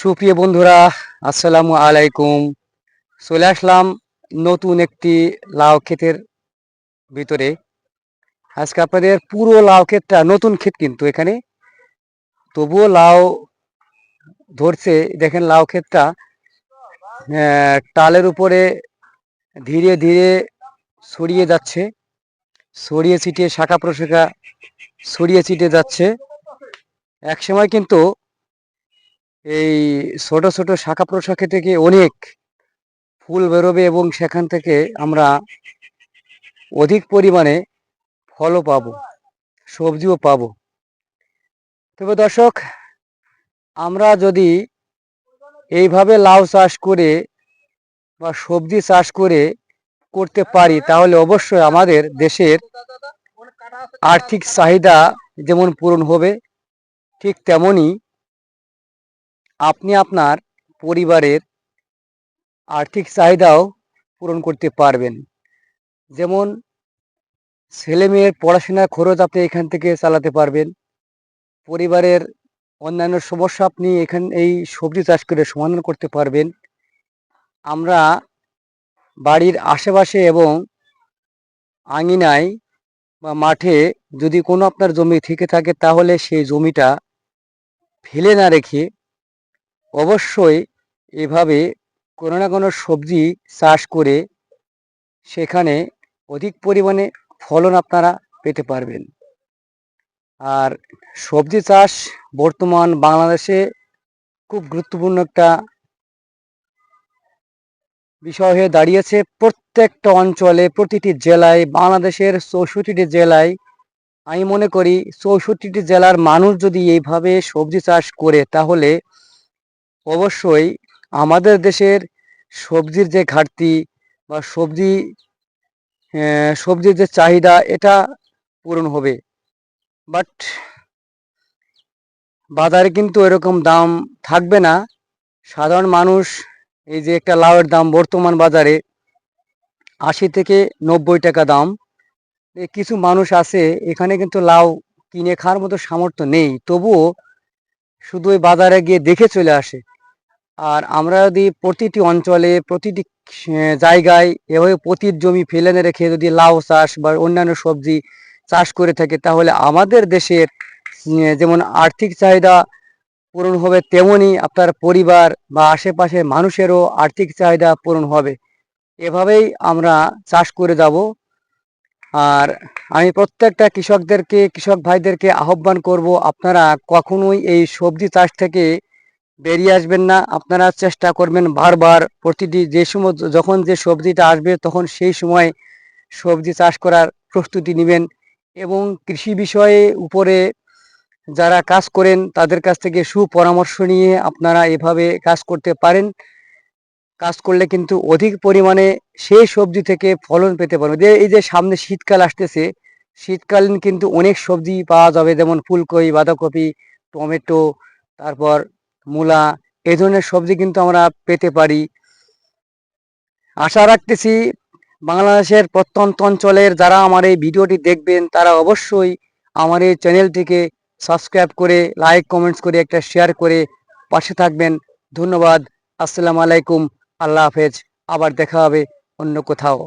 সুপ্রিয় বন্ধুরা, আসসালামু আলাইকুম। চলে আসলাম নতুন একটি লাউ ক্ষেতের ভিতরে। আজকে আপনাদের পুরো লাউ ক্ষেতটা নতুন ক্ষেত, কিন্তু এখানে তবুও লাউ ধরছে। দেখেন লাউ ক্ষেতটা টালের উপরে ধীরে ধীরে ছড়িয়ে যাচ্ছে, ছড়িয়ে ছিটিয়ে শাখা প্রশাখা ছড়িয়ে ছিটিয়ে যাচ্ছে। এক সময় কিন্তু এই ছোট ছোট শাখা প্রশাখা থেকে অনেক ফুল বেরোবে এবং সেখান থেকে আমরা অধিক পরিমাণে ফলও পাবো, সবজিও পাবো। তবে দর্শক, আমরা যদি এইভাবে লাউ চাষ করে বা সবজি চাষ করে করতে পারি, তাহলে অবশ্যই আমাদের দেশের আর্থিক চাহিদা যেমন পূরণ হবে, ঠিক তেমনি আপনি আপনার পরিবারের আর্থিক চাহিদাও পূরণ করতে পারবেন। যেমন ছেলে মেয়ের পড়াশোনার খরচ আপনি এখান থেকে চালাতে পারবেন, পরিবারের অন্যান্য সমস্যা আপনি এই সবজি চাষ করে সমাধান করতে পারবেন। আমরা বাড়ির আশেপাশে এবং আঙিনায় বা মাঠে যদি কোনো আপনার জমি থেকে থাকে, তাহলে সেই জমিটা ফেলে না রেখে অবশ্যই এভাবে কোনো না কোনো সবজি চাষ করে সেখানে অধিক পরিমাণে ফলন আপনারা পেতে পারবেন। আর সবজি চাষ বর্তমান বাংলাদেশে খুব গুরুত্বপূর্ণ একটা বিষয় হয়ে দাঁড়িয়েছে। প্রত্যেকটা অঞ্চলে, প্রতিটি জেলায়, বাংলাদেশের 64টি জেলায়, আমি মনে করি 64টি জেলার মানুষ যদি এইভাবে সবজি চাষ করে, তাহলে অবশ্যই আমাদের দেশের সবজির যে ঘাটতি বা সবজির যে চাহিদা, এটা পূরণ হবে। বাট বাজারে কিন্তু এরকম দাম থাকবে না। সাধারণ মানুষ, এই যে একটা লাউয়ের দাম বর্তমান বাজারে 80 থেকে 90 টাকা দাম। কিছু মানুষ আছে এখানে কিন্তু লাউ কিনে খাওয়ার মতো সামর্থ্য নেই, তবুও শুধু ওই বাজারে গিয়ে দেখে চলে আসে। আর আমরা যদি প্রতিটি অঞ্চলে, প্রতিটি জায়গায় এভাবে পতির জমি ফেলে না রেখে যদি লাউ চাষ বা অন্যান্য সবজি চাষ করে থাকে, তাহলে আমাদের দেশের যেমন আর্থিক চাহিদা পূরণ হবে, তেমনি আপনার পরিবার বা আশেপাশের মানুষেরও আর্থিক চাহিদা পূরণ হবে। এভাবেই আমরা চাষ করে যাব। আর আমি প্রত্যেকটা কৃষক ভাইদেরকে আহ্বান করব, আপনারা কখনোই এই সবজি চাষ থেকে বেরিয়ে আসবেন না। আপনারা চেষ্টা করবেন বারবার, প্রতিটি যে সময় যখন যে সবজিটা আসবে তখন সেই সময় সবজি চাষ করার প্রস্তুতি নেবেন। এবং কৃষি বিষয়ে উপরে যারা কাজ করেন তাদের কাছ থেকে সুপরামর্শ নিয়ে আপনারা এভাবে কাজ করতে পারেন। কাজ করলে কিন্তু অধিক পরিমাণে সেই সবজি থেকে ফলন পেতে পারবেন। এই যে সামনে শীতকাল আসতেছে, শীতকালীন কিন্তু অনেক সবজি পাওয়া যাবে, যেমন ফুলকপি, বাঁধাকপি, টমেটো, তারপর মূলা, এই ধরনের সবজি কিন্তু আমরা পেতে পারি। আশা রাখতেছি বাংলাদেশের প্রত্যন্ত অঞ্চলের যারা আমার এই ভিডিওটি দেখবেন, তারা অবশ্যই আমার এই চ্যানেলটিকে সাবস্ক্রাইব করে, লাইক কমেন্টস করে, একটা শেয়ার করে পাশে থাকবেন। ধন্যবাদ। আসসালামু আলাইকুম। আল্লাহ হাফেজ। আবার দেখা হবে অন্য কোথাও।